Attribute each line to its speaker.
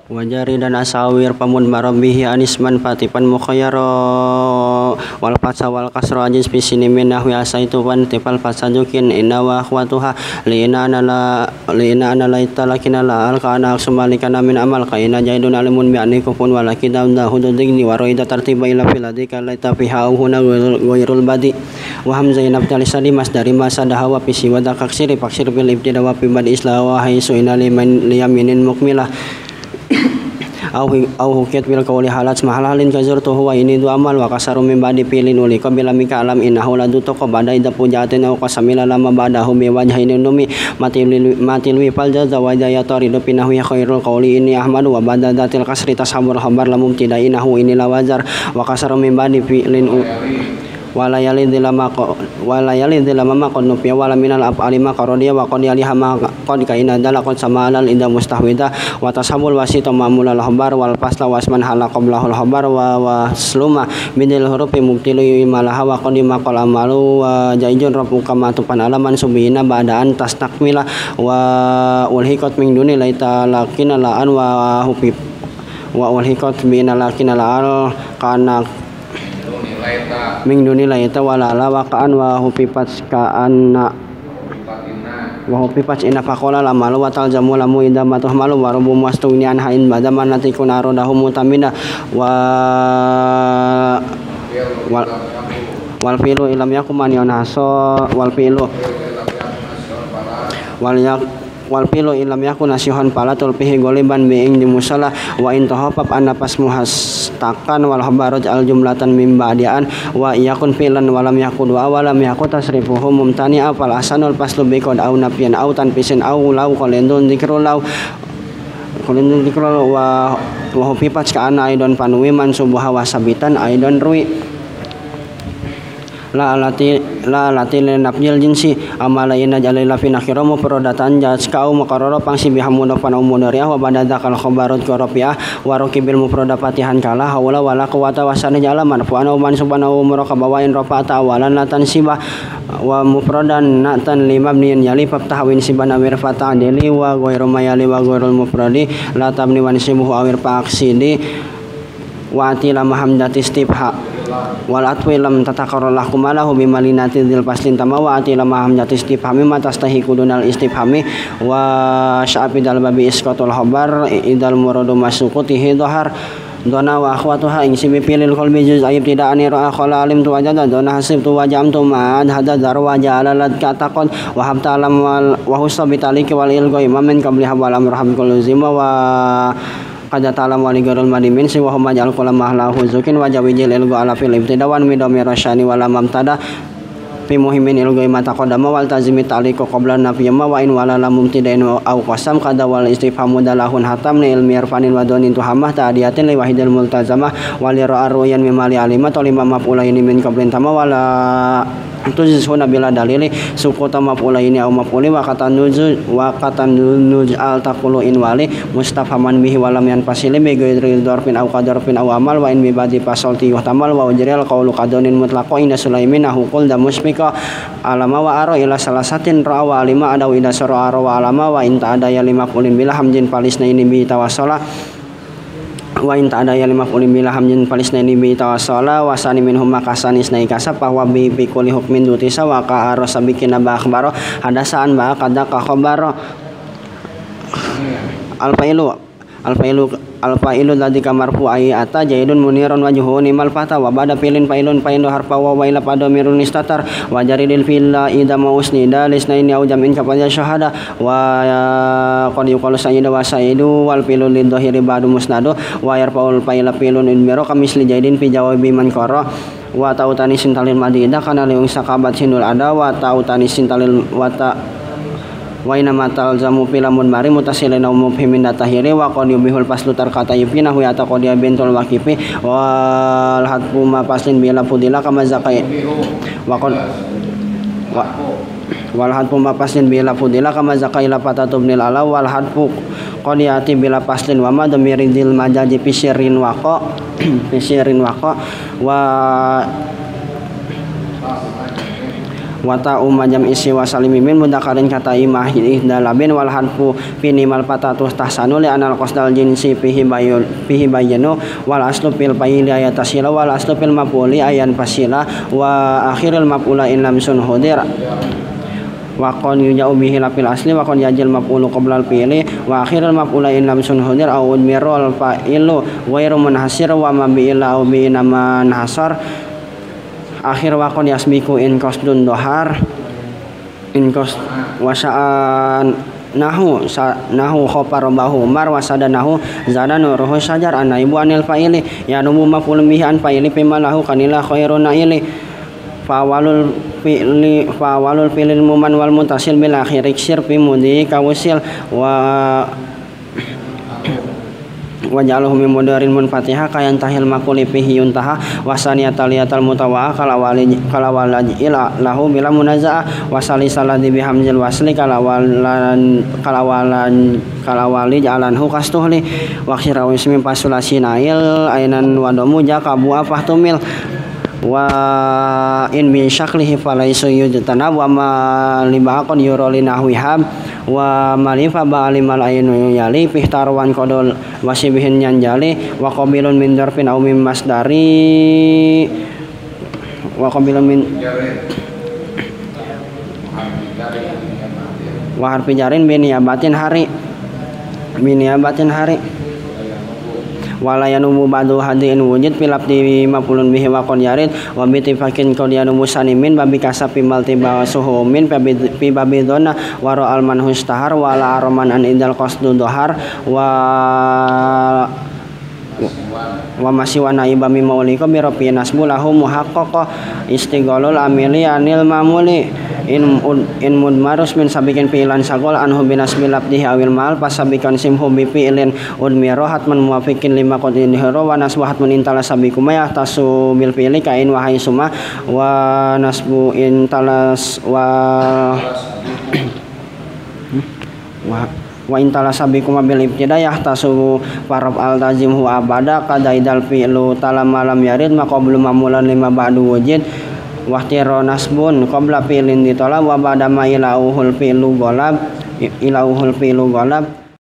Speaker 1: Wajari dan asawir pamun marabihi anisman patipan mukhayyara wal fatsa wal kasra ajiz bisini minnahu yasaitu wan tipal fatsajukin inna wa akhwatuha liina ana italakina la alqana aksumalikana min amal kaina jaidun alimun bi anikufun walakidam dahududigni waroida tartiba ila filadika laita fiha huna ghairul badi wa hamza inabtalisali mas dari masa dahawa pisi wadakaksiri paksir bil ibtida wa badi islah wa haisu ina liman liyaminin mukmilah au hukiyat bil qawli halat mahalalin kazurtuhu wa ini du amal wa kasaru min ba'di pilin uli qabila mika alam innahu ladu taqa ba'da idza pujatin au qasamila lama ba'dahu bi wajhin numi matilwi fal jaza wa jaya taridu pinahu ya khairul qawli ini ahmadu wa ba'da datil kasri tashabul khabar lamum tidainahu ini lawazar wa kasaru min ba'di pilin walayali dilama qad nufiya wala minal af'ali ma qaradiya wa qad yaliha ma qad kaina dalaqat sama alal inda mustahwida wa tashabul wasita ma'mul al khabar wal fasla wasman hala qablahul khabar wa sluma minil hurufi mubtilu malaha wa qad maqal amalu wa jaijun rabbuka ma tupan alaman subhina ba'daan tastakmila wa ulhiqat min duni laita lakina la'an wa hufi wa ulhiqat min lakina la'al kana ming dunila ita walala waqaan wa hupipats kaanna wa hupipats ina faqala lamalu wa taljamu lamu inda matuh malu wa rubu mastuni an hain badaman natikun arodahu mutamina wal filu ilam yakum man yunhaso wal pilu ilam yakun nasihan palatul pihi goliban biing di musala wa in tahafaf anna pas muhastakan wal habaraj al jumlatan mim ba'dian wa yakun filan walam yakun wa awalam yakun tasrifuhu mumtani afal asanul paslu bikod au nafian au tanfisin au lau qalendun dzikrul wa hufifat ka ana aidon panwi mansubuha wa sabitan aidon ruwi la lati lenapjil jinsi amalayna jalila fi nakhiramu prodatan jaskau makaroro pangsi bihamuno panau munariah wa badada kal khabarut qarafiah wa raqibil mufrada fatihan kala haula wala quwata wasana jalaman fa ana man subhanahu muraqabawain rafata awalan latan sibah wa mufradan natan limabniyan yali faftahwin sibana wir fata deli wa ghairu mayali wa ghairul mufradi la tabni wa nisibuhu awir faaksidi wa atila mahamdati istibha wal atwi lam tatakarrarlah kumalahu bimalinati dzil faslin tamawa atila mahamdati istifhami matastahi kudunal istifhami wa sya'bidal babi isqatul khabar idal muradu masukutihi dhahar dona wa akhwatuha ing sibi pilil qalbi juz ayib tidak ani ra'a khala alim tu wajada dona hasib tu wajam tu ma'ad hada dar waja alalat katakon wa habta alam wa husab bitaliki wal ilgo imamin qabli hawal amraham kullu zima wa kada ta'lam wa ligarul madimin si wa hum majal qala mahlahu zukin wa jawijil ilgo ala fil ibtidawan midami rasyani wala mamtada fi muhimin ilgo mata qadama wal tazimi ta'liqu qabla nafiyama wa in wala lam mubtidain au qasam kada wal istifhamu dalahun hatam ni ilmi irfanin wa donin tuhamah ta'diyatin li wahidil multazamah wa li ra'ruyan mimali alimat wa lima maf'ulaini min qablin tama wala tuzhuna bila dalili sukuta maf'ulaini au maf'uli wa katan nuj al taqulu in wali mustafhaman bihi wa lam yanfasili bi ghairi dzarfin au qadarfin au amal wa in bi badi fasalti yuhtamal wa ujril qawlu qadonin mutlaqo inda sulaimin hukul da musbika alama wa aro ila salasatin ra wa alima ada ida sara aro wa alama wa in ta'ada ya lima qulin bila hamjin palisna ini bi tawassala wa in ta'ada ya lima qulin bila hamjin palisna ini bi tawassala wa sani minhum makasani isnai kasab wa bi kulli hukmin dutisa wa ka aro sabikin ba akhbaro hadasaan ba kada ka khabaro alfailu ladzi kamarfu ay ata jaidun munirun wajhuni mal fata wa bada pilin failun failu harfa wa ila pada mirun istatar wa jaridil filla ida mausni dalisnaini au jamin kapada syahada wa qad yuqalu sayyidu wa sayyidu wal filu lidhahiri ba'du musnadu wa yarfaul faila filun idmiro kamisli jaidin fi jawabi man qara wa tautani sintalil madida kana liung sakabat sinul ada wa tautani sintalil wata wa ina matal zamu filamun mari mutasilina mufhimin datahiri wa qad yubihul paslu tarkata yufina hu yata qad bintul waqifi wal hadfu ma paslin bila fudila kama zakai wa qad wal hadfu ma paslin bila fudila kama zakai la fatatubnil ala wal hadfu qad yati bila paslin wa ma damiridil majaji fisirin waqa wata umajam isi wasalimimin mudakarin kata imah ihdalabin wal hadfu finimal patatus tahsanu li anal qasdal jinsi fihi bayanu wal aslu fil fa'ili ayatasila wal aslu fil maf'uli ayan fasila wa akhirul maf'ula in lam sun hudir wa qad yuja'u bihi lafil asli wa qad yajil maf'ulu qabla al-fi'li wa akhirul maf'ula in lam sun hudir aw udmiru al-fa'ilu ghairu munhasir wa ma bi'ila aw bi nama hasar akhir wa qad yasbiku in qasdun dohar in qas wasa'an nahu khopar bahu mar wasada nahu zada nuruhu sajar anaibu anil fa'ili ya nubu maf'ul bihi an fa'ili pimalahu kanila khairun naili fawalul fi'lil muman wal mutasil bil akhir iksir fi mudi kawusil wa wajaluhu min mudarin munfatiha kayan tahil maquli fihi yuntaha wasaniyatal liyatal mutawaa kalawali ila lahu bila munazaa wasali saladi bihamzil wasli kalawali jalanhu kastuhli wakhira wismin pasulasi nail ainan wadomu jakabu afah tumil wa in min syaklihi falaisu yujtana wa ma libaqon yuroli nahwihab wa malifa ba'alimal aynu yali fihtarwan kodol wasibihin yanjali wa qabilun min darfin aw min masdari wa qabilun min wa harfi jarin biniyabatin hari wala yanumu ba'du hadiin wujud pilap di maf'ulun bihi wa qad yarid wa bi tifakin qad yanumu sanimin babi kasafi maltiba suhumin fi babi dhanna wa ra'al manhus tahar wala arman an idal qasdu dohar wa masih wa naiba mi maulika bi rafi nasbu lahu muhaqqaqa istighalul amili anil mamuli in mudmarus min sabikin fi'lan sagol anhu binasbil abdihi awil mal pasabikan simhu bi fi'lin udmiro hatman muwafiqin lima qadin hiro wa nasbu hatman intala sabikum ya tasu bil fi'li kain wa haisuma wa nasbu intalas wa intala sabikum bil ibtidayah tasu farab al tazimhu abada qadaidal fi'lu talam malam yarid maqablu mamulan lima ba'du wujud wahtiro nasbun qabla fi'lin ditolab wa ba'da ma ilauhul fi'lu golab